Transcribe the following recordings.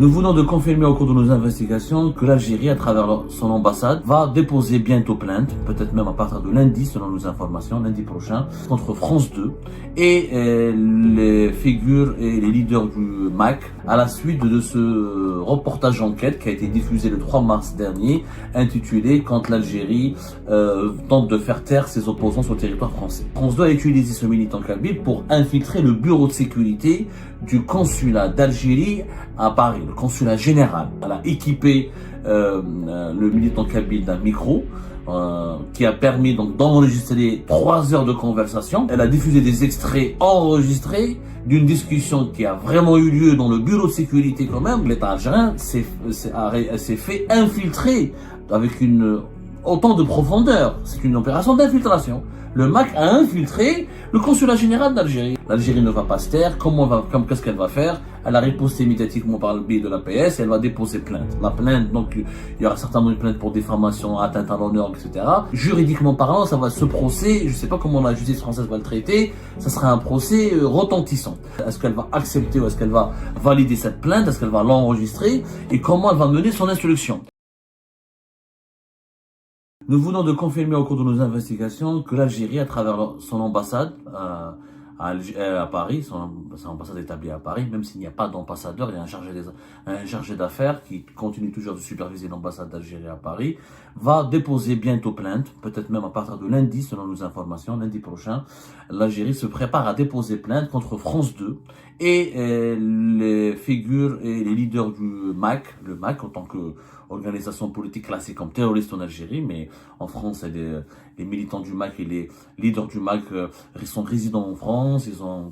Nous venons de confirmer au cours de nos investigations que l'Algérie, à travers son ambassade, va déposer bientôt plainte, peut-être même à partir de lundi, selon nos informations, lundi prochain, contre France 2 et les figures et les leaders du MAC à la suite de ce reportage enquête qui a été diffusé le 3 mars dernier, intitulé « Quand l'Algérie tente de faire taire ses opposants sur le territoire français ». France 2 a utilisé ce militant kabyle pour infiltrer le bureau de sécurité du consulat d'Algérie à Paris, le consulat général. Elle a équipé le militant kabyle d'un micro qui a permis donc d'enregistrer 3 heures de conversation. Elle a diffusé des extraits enregistrés d'une discussion qui a vraiment eu lieu dans le bureau de sécurité quand même. L'État algérien s'est fait infiltrer avec autant de profondeur. C'est une opération d'infiltration. Le MAC a infiltré le consulat général d'Algérie. L'Algérie ne va pas se taire. Qu'est-ce qu'elle va faire? Elle a riposté immédiatement par le biais de l'APS et elle va déposer plainte. La plainte, donc, il y aura certainement une plainte pour diffamation, atteinte à l'honneur, etc. Juridiquement parlant, ce procès, je ne sais pas comment la justice française va le traiter, ça sera un procès retentissant. Est-ce qu'elle va accepter ou est-ce qu'elle va valider cette plainte? Est-ce qu'elle va l'enregistrer? Et comment elle va mener son instruction? Nous venons de confirmer au cours de nos investigations que l'Algérie, à travers son ambassade à Paris, son ambassade établie à Paris, même s'il n'y a pas d'ambassadeur, il y a un chargé d'affaires qui continue toujours de superviser l'ambassade d'Algérie à Paris, va déposer bientôt plainte, peut-être même à partir de lundi, selon nos informations, lundi prochain. L'Algérie se prépare à déposer plainte contre France 2 et les figures et les leaders du MAC, le MAC en tant que organisation politique classée comme terroriste en Algérie, mais en France, les militants du MAC et les leaders du MAC sont résidents en France. Ils ont,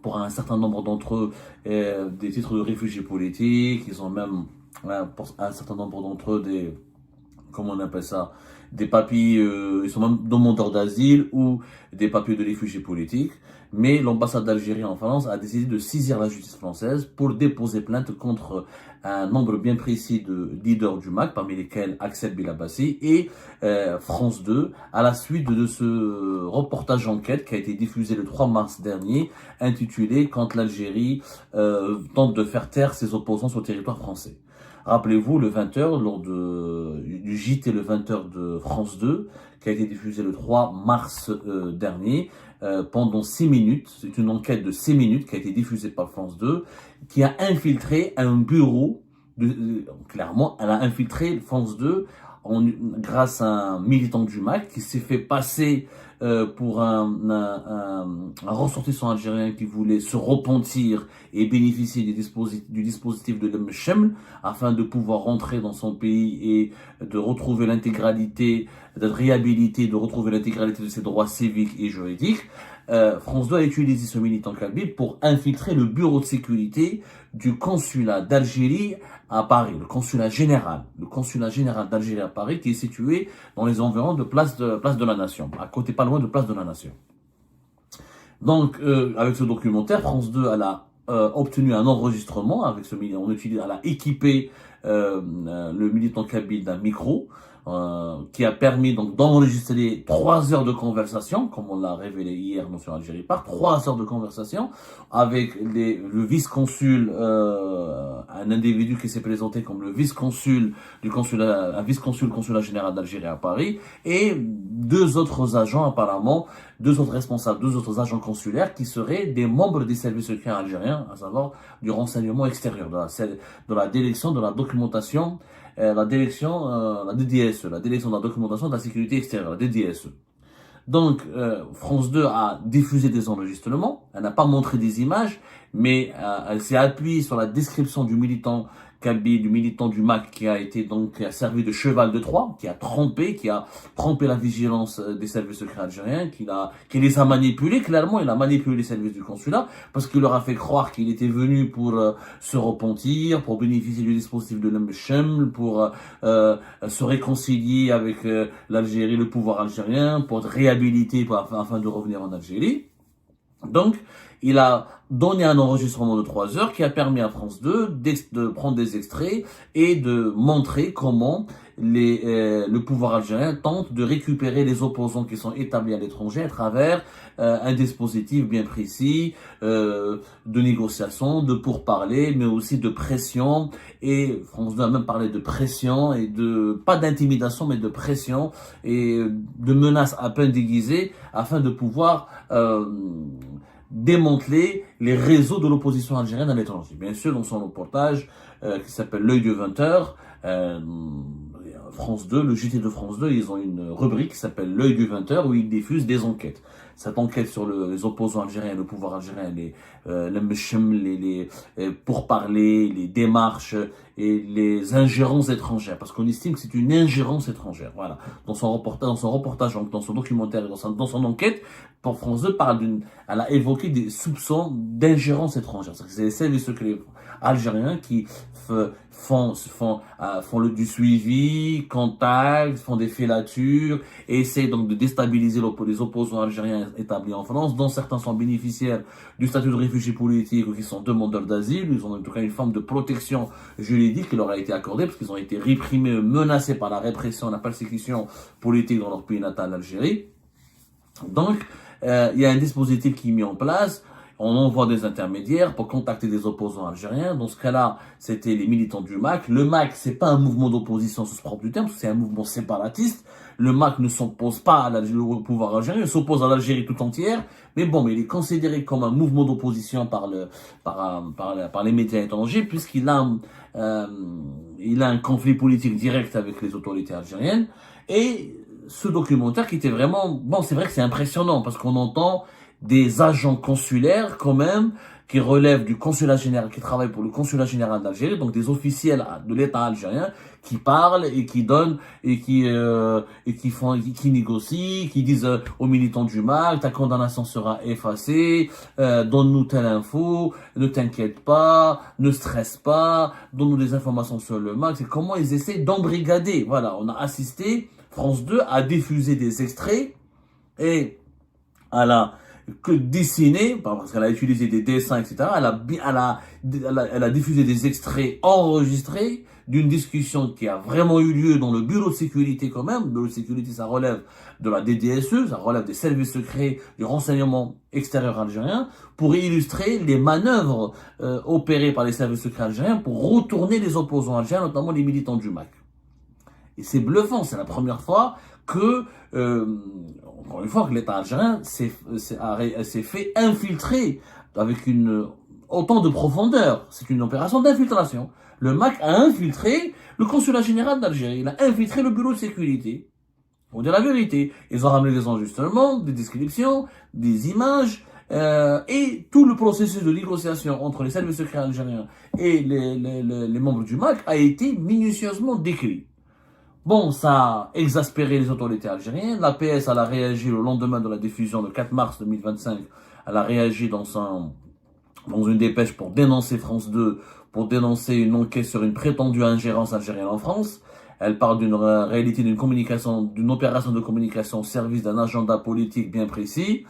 pour un certain nombre d'entre eux, des titres de réfugiés politiques. Ils ont même, pour un certain nombre d'entre eux, comment on appelle ça, des papiers, ils sont même demandeurs d'asile ou des papiers de réfugiés politiques. Mais l'ambassade d'Algérie en France a décidé de saisir la justice française pour déposer plainte contre un nombre bien précis de leaders du MAC, parmi lesquels Axel Bilabassi et France 2, à la suite de ce reportage enquête qui a été diffusé le 3 mars dernier, intitulé « Quand l'Algérie tente de faire taire ses opposants sur le territoire français ». Rappelez-vous, le 20h, lors du JT le 20h de France 2, qui a été diffusé le 3 mars dernier, pendant 6 minutes, c'est une enquête de 6 minutes qui a été diffusée par France 2, qui a infiltré un bureau, clairement, elle a infiltré France 2 grâce à un militant du MAC qui s'est fait passer pour un ressortissant algérien qui voulait se repentir et bénéficier du dispositif de l'Mchem afin de pouvoir rentrer dans son pays et de retrouver l'intégralité, de réhabiliter, de retrouver l'intégralité de ses droits civiques et juridiques. France 2 a utilisé ce militant kabyle pour infiltrer le bureau de sécurité du consulat d'Algérie à Paris, le consulat général d'Algérie à Paris, qui est situé dans les environs de Place de la Nation, à côté pas loin de Place de la Nation. Donc, avec ce documentaire, France 2 elle a obtenu un enregistrement avec ce militant. Elle a équipé le militant kabyle d'un micro qui a permis donc d'enregistrer 3 heures de conversation, comme on l'a révélé hier sur Algérie Par, 3 heures de conversation avec le vice-consul, un individu qui s'est présenté comme le vice-consul du consulat, un vice-consul consulat général d'Algérie à Paris, et 2 autres agents apparemment, 2 autres responsables, 2 autres agents consulaires qui seraient des membres des services secrets algériens, à savoir du renseignement extérieur, de la direction de la documentation, la DDSE, la direction de la documentation de la sécurité extérieure, la DDSE. Donc, France 2 a diffusé des enregistrements, elle n'a pas montré des images, mais elle s'est appuyée sur la description du militant kabyle, du militant du MAC qui a servi de cheval de Troie, qui a trompé la vigilance des services secrets algériens, qui les a manipulés. Clairement, il a manipulé les services du consulat parce qu'il leur a fait croire qu'il était venu pour se repentir, pour bénéficier du dispositif de l'Mchem, pour se réconcilier avec l'Algérie, le pouvoir algérien, pour être réhabilité afin de revenir en Algérie. Donc, il a donné un enregistrement de 3 heures qui a permis à France 2 de prendre des extraits et de montrer comment le pouvoir algérien tente de récupérer les opposants qui sont établis à l'étranger à travers un dispositif bien précis de négociation, de pourparlers, mais aussi de pression. Et France 2 a même parlé de pression et de, pas d'intimidation, mais de pression et de menaces à peine déguisées afin de pouvoir démanteler les réseaux de l'opposition algérienne à l'étranger. Bien sûr, dans son reportage qui s'appelle L'œil du 20h, France 2, le JT de France 2, ils ont une rubrique qui s'appelle L'œil du 20h où ils diffusent des enquêtes. Cette enquête sur les opposants algériens, le pouvoir algérien, les pourparlers, les démarches et les ingérences étrangères, parce qu'on estime que c'est une ingérence étrangère. Voilà. Dans son reportage, dans son documentaire, dans son enquête, pour France 2 elle a évoqué des soupçons d'ingérence étrangère. C'est les services secrets algériens qui font du suivi, contactent, font des filatures, et essaient donc de déstabiliser les opposants algériens établis en France, dont certains sont bénéficiaires du statut de réfugiés politiques ou qui sont demandeurs d'asile. Ils ont en tout cas une forme de protection juridique qui leur a été accordée parce qu'ils ont été réprimés, menacés par la répression, la persécution politique dans leur pays natal, l'Algérie. Donc, il y a un dispositif qui est mis en place. On envoie des intermédiaires pour contacter des opposants algériens. Dans ce cas-là, c'était les militants du MAC. Le MAC, c'est pas un mouvement d'opposition sous ce propre du terme, c'est un mouvement séparatiste. Le MAC ne s'oppose pas au pouvoir algérien, il s'oppose à l'Algérie tout entière. Mais bon, il est considéré comme un mouvement d'opposition par les médias étrangers, puisqu'il a un conflit politique direct avec les autorités algériennes. Et ce documentaire qui était vraiment, bon, c'est vrai que c'est impressionnant parce qu'on entend des agents consulaires quand même qui relèvent du consulat général, qui travaillent pour le consulat général d'Algérie, donc des officiels de l'État algérien qui parlent et qui donnent et qui négocient, qui disent aux militants du MAC, ta condamnation sera effacée, donne-nous telle info, ne t'inquiète pas, ne stresse pas, donne-nous des informations sur le MAC. C'est comment ils essaient d'embrigader. Voilà, on a assisté, France 2 a diffusé des extraits et à la que dessiner, parce qu'elle a utilisé des dessins, etc. Elle a diffusé des extraits enregistrés d'une discussion qui a vraiment eu lieu dans le bureau de sécurité quand même. Le bureau de sécurité, ça relève de la DDSE, ça relève des services secrets du renseignement extérieur algérien, pour illustrer les manœuvres opérées par les services secrets algériens pour retourner les opposants algériens, notamment les militants du MAC. Et c'est bluffant, c'est la première fois que, encore une fois, que l'État algérien s'est fait infiltrer avec autant de profondeur. C'est une opération d'infiltration. Le MAC a infiltré le consulat général d'Algérie, il a infiltré le bureau de sécurité. Pour dire la vérité, ils ont ramené des enregistrements, des descriptions, des images, et tout le processus de négociation entre les services secrets algériens et les membres du MAC a été minutieusement décrit. Bon, ça a exaspéré les autorités algériennes. L'APS, elle a réagi le lendemain de la diffusion, le 4 mars 2025. Elle a réagi dans une dépêche pour dénoncer France 2, pour dénoncer une enquête sur une prétendue ingérence algérienne en France. Elle parle d'une réalité d'une opération de communication au service d'un agenda politique bien précis.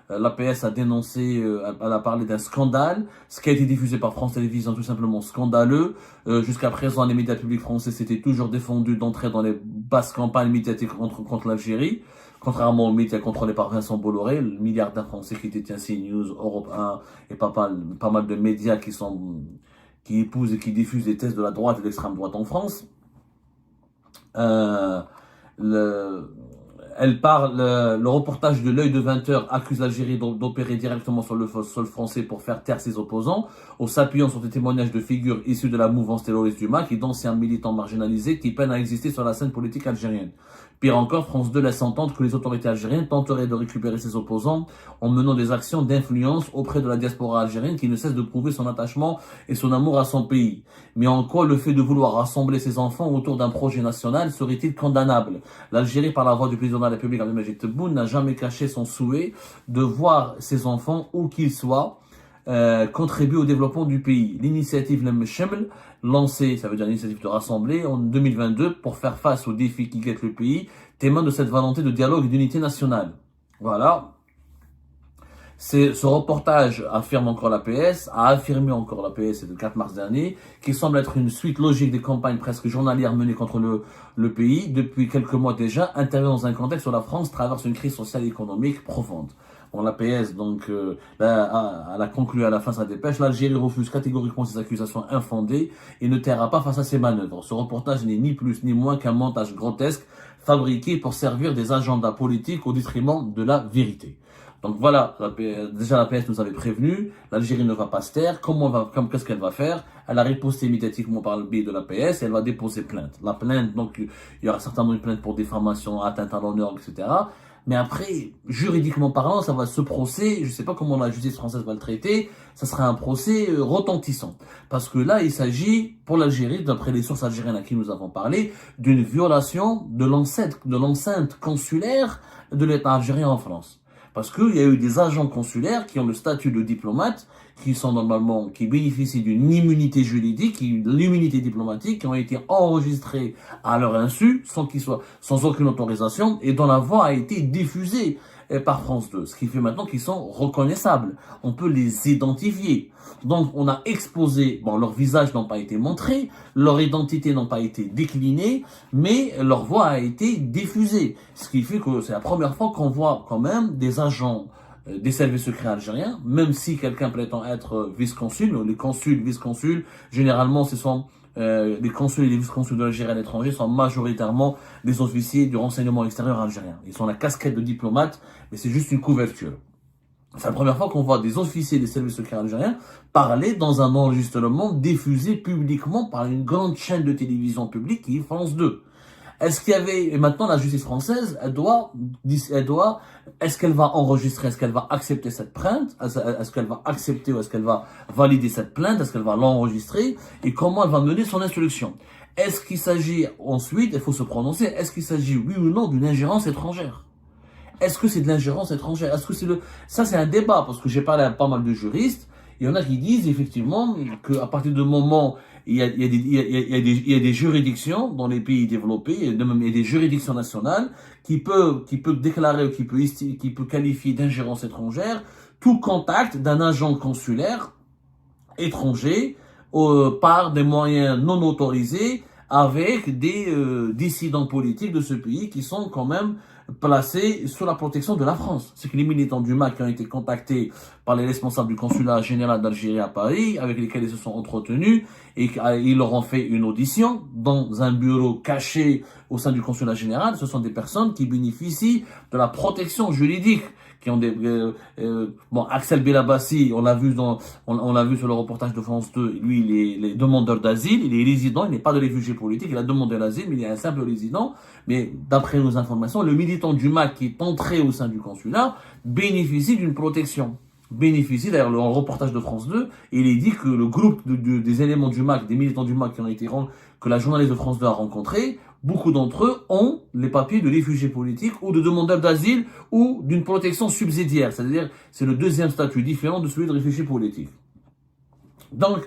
L'APS a dénoncé, elle a parlé d'un scandale. Ce qui a été diffusé par France Télévisions, tout simplement scandaleux. Jusqu'à présent, les médias publics français s'étaient toujours défendus d'entrer dans les basses campagnes médiatiques contre l'Algérie. Contrairement aux médias contrôlés par Vincent Bolloré, le milliardaire français qui détient CNews, Europe 1 et pas mal de médias qui épousent et qui diffusent des thèses de la droite et de l'extrême droite en France. Le reportage de L'œil de 20h accuse l'Algérie d'opérer directement sur le sol français pour faire taire ses opposants, en s'appuyant sur des témoignages de figures issues de la mouvance terroriste du MAC et d'anciens militants marginalisés qui peinent à exister sur la scène politique algérienne. Pire encore, France 2 laisse entendre que les autorités algériennes tenteraient de récupérer ses opposants en menant des actions d'influence auprès de la diaspora algérienne qui ne cesse de prouver son attachement et son amour à son pays. Mais en quoi le fait de vouloir rassembler ses enfants autour d'un projet national serait-il condamnable? L'Algérie, par la voix du président de la République, Abdelmadjid Tebboune, n'a jamais caché son souhait de voir ses enfants, où qu'ils soient, contribuer au développement du pays. L'initiative Lem Sheml, lancée, ça veut dire l'initiative de rassembler, en 2022 pour faire face aux défis qui guettent le pays, témoigne de cette volonté de dialogue et d'unité nationale. Voilà. Ce reportage affirme encore l'APS, a affirmé encore l'APS, c'est le 4 mars dernier, qui semble être une suite logique des campagnes presque journalières menées contre le pays depuis quelques mois déjà, intervient dans un contexte où la France traverse une crise sociale et économique profonde. Bon, l'APS, donc, elle a conclu à la fin sa dépêche. L'Algérie refuse catégoriquement ces accusations infondées et ne taira pas face à ces manœuvres. Ce reportage n'est ni plus ni moins qu'un montage grotesque fabriqué pour servir des agendas politiques au détriment de la vérité. Donc voilà, déjà l'APS nous avait prévenu, l'Algérie ne va pas se taire. Qu'est-ce qu'elle va faire? Elle a riposté immédiatement par le biais de l'APS et elle va déposer plainte. La plainte, donc, il y aura certainement une plainte pour diffamation, atteinte à l'honneur, etc. Mais après, juridiquement parlant, ça va se procès, je sais pas comment la justice française va le traiter, ça sera un procès retentissant. Parce que là, il s'agit, pour l'Algérie, d'après les sources algériennes à qui nous avons parlé, d'une violation de l'enceinte consulaire de l'État algérien en France. Parce qu'il y a eu des agents consulaires qui ont le statut de diplomate, qui bénéficient d'une immunité juridique, l'immunité diplomatique, qui ont été enregistrés à leur insu, sans aucune autorisation, et dont la voix a été diffusée par France 2. Ce qui fait maintenant qu'ils sont reconnaissables. On peut les identifier. Donc, on a exposé, leurs visages n'ont pas été montrés, leur identité n'a pas été déclinée, mais leur voix a été diffusée. Ce qui fait que c'est la première fois qu'on voit quand même des agents des services secrets algériens, même si quelqu'un prétend être vice-consul, les consuls, vice-consuls, généralement ce sont les consuls et les vice-consuls de l'Algérie à l'étranger sont majoritairement des officiers du renseignement extérieur algérien. Ils ont la casquette de diplomate, mais c'est juste une couverture. C'est la première fois qu'on voit des officiers des services secrets algériens parler dans un enregistrement diffusé publiquement par une grande chaîne de télévision publique qui est France 2. Est-ce qu'il y avait, et maintenant la justice française, est-ce qu'elle va enregistrer, est-ce qu'elle va accepter cette plainte, est-ce qu'elle va accepter ou est-ce qu'elle va valider cette plainte, est-ce qu'elle va l'enregistrer et comment elle va mener son instruction? Est-ce qu'il s'agit ensuite, il faut se prononcer, est-ce qu'il s'agit oui ou non d'une ingérence étrangère? Est-ce que c'est de l'ingérence étrangère? Est-ce que ça c'est un débat parce que j'ai parlé à pas mal de juristes. Il y en a qui disent effectivement qu'à partir du moment il y a des juridictions dans les pays développés, il y a des juridictions nationales qui peuvent déclarer ou qui peut qualifier d'ingérence étrangère tout contact d'un agent consulaire étranger par des moyens non autorisés avec des dissidents politiques de ce pays qui sont quand même placés sous la protection de la France. C'est que les militants du MAC qui ont été contactés par les responsables du consulat général d'Algérie à Paris, avec lesquels ils se sont entretenus, et ils leur ont fait une audition dans un bureau caché au sein du consulat général. Ce sont des personnes qui bénéficient de la protection juridique, qui ont Axel Belabassi, on l'a vu sur le reportage de France 2, lui, il est demandeur d'asile, il est résident, il n'est pas de réfugié politique, il a demandé l'asile, mais il est un simple résident. Mais d'après nos informations, le militant du MAC qui est entré au sein du consulat bénéficie d'une protection. D'ailleurs, le reportage de France 2, il est dit que le groupe des éléments du MAC, des militants du MAC que la journaliste de France 2 a rencontré, beaucoup d'entre eux ont les papiers de réfugiés politiques ou de demandeurs d'asile ou d'une protection subsidiaire. C'est-à-dire, c'est le deuxième statut différent de celui de réfugié politique. Donc,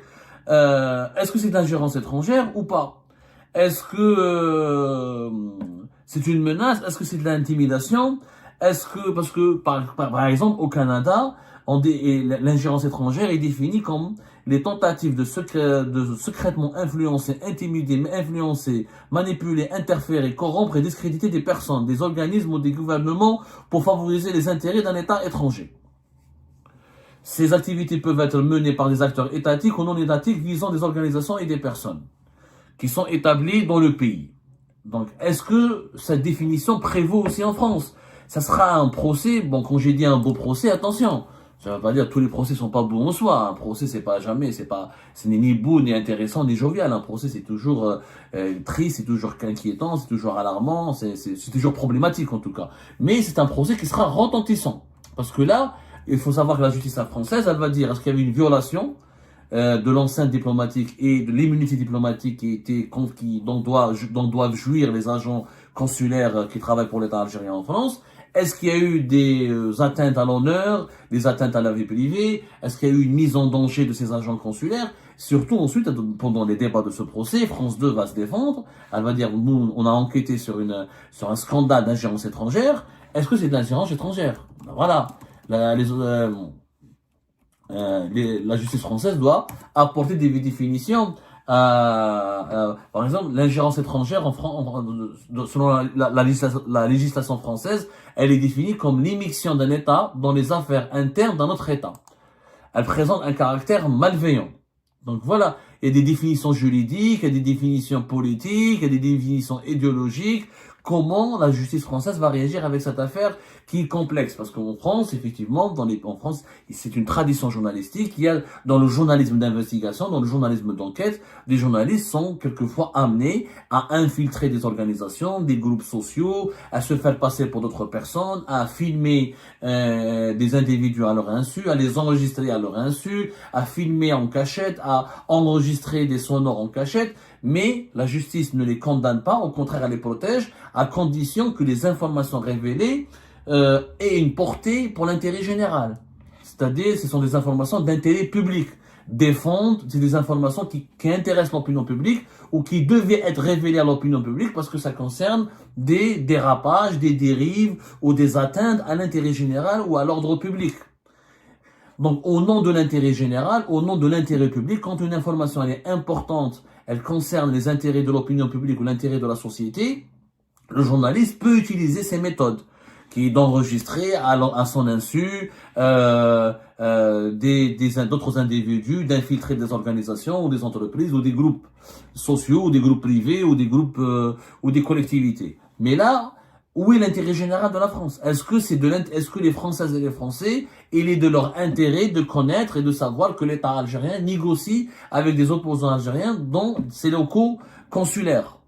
est-ce que c'est de l'ingérence étrangère ou pas? Est-ce que c'est une menace? Est-ce que c'est de l'intimidation? Parce que, par exemple, au Canada, l'ingérence étrangère est définie comme les tentatives de secrètement influencer, intimider, manipuler, interférer, corrompre et discréditer des personnes, des organismes ou des gouvernements pour favoriser les intérêts d'un État étranger. Ces activités peuvent être menées par des acteurs étatiques ou non étatiques visant des organisations et des personnes qui sont établies dans le pays. Donc, est-ce que cette définition prévaut aussi en France? Ça sera un procès, quand j'ai dit un beau procès, attention. Ça ne veut pas dire que tous les procès sont pas beaux en soi. Un procès, ce n'est ni beau, ni intéressant, ni jovial. Un procès, c'est toujours triste, c'est toujours inquiétant, c'est toujours alarmant, c'est toujours problématique en tout cas. Mais c'est un procès qui sera retentissant. Parce que là, il faut savoir que la justice française, elle va dire, est-ce qu'il y avait une violation de l'enceinte diplomatique et de l'immunité diplomatique dont doivent jouir les agents consulaires qui travaillent pour l'État algérien en France? Est-ce qu'il y a eu des atteintes à l'honneur, des atteintes à la vie privée? Est-ce qu'il y a eu une mise en danger de ces agents consulaires? Surtout ensuite, pendant les débats de ce procès, France 2 va se défendre. Elle va dire, nous, on a enquêté sur un scandale d'ingérence étrangère. Est-ce que c'est de l'ingérence étrangère? Voilà. La justice française doit apporter des définitions. Par exemple, l'ingérence étrangère selon la législation française, elle est définie comme l'immixtion d'un État dans les affaires internes d'un autre État. Elle présente un caractère malveillant. Donc voilà, il y a des définitions juridiques, il y a des définitions politiques, il y a des définitions idéologiques. Comment la justice française va réagir avec cette affaire qui est complexe? Parce qu'en France, effectivement, en France, c'est une tradition journalistique. Il y a dans le journalisme d'investigation, dans le journalisme d'enquête, des journalistes sont quelquefois amenés à infiltrer des organisations, des groupes sociaux, à se faire passer pour d'autres personnes, à filmer des individus à leur insu, à les enregistrer à leur insu, à filmer en cachette, à enregistrer des sonores en cachette. Mais la justice ne les condamne pas, au contraire, elle les protège, à condition que les informations révélées aient une portée pour l'intérêt général. C'est-à-dire, ce sont des informations d'intérêt public. C'est des informations qui intéressent l'opinion publique ou qui devaient être révélées à l'opinion publique parce que ça concerne des dérapages, des dérives ou des atteintes à l'intérêt général ou à l'ordre public. Donc, au nom de l'intérêt général, au nom de l'intérêt public, quand une information elle est importante, elle concerne les intérêts de l'opinion publique ou l'intérêt de la société, le journaliste peut utiliser ces méthodes, qui est d'enregistrer à son insu d'autres individus, d'infiltrer des organisations ou des entreprises ou des groupes sociaux ou des groupes privés ou des groupes ou des collectivités. Mais là, où est l'intérêt général de la France? Est-ce que les Françaises et les Français, il est de leur intérêt de connaître et de savoir que l'État algérien négocie avec des opposants algériens dans ses locaux consulaires?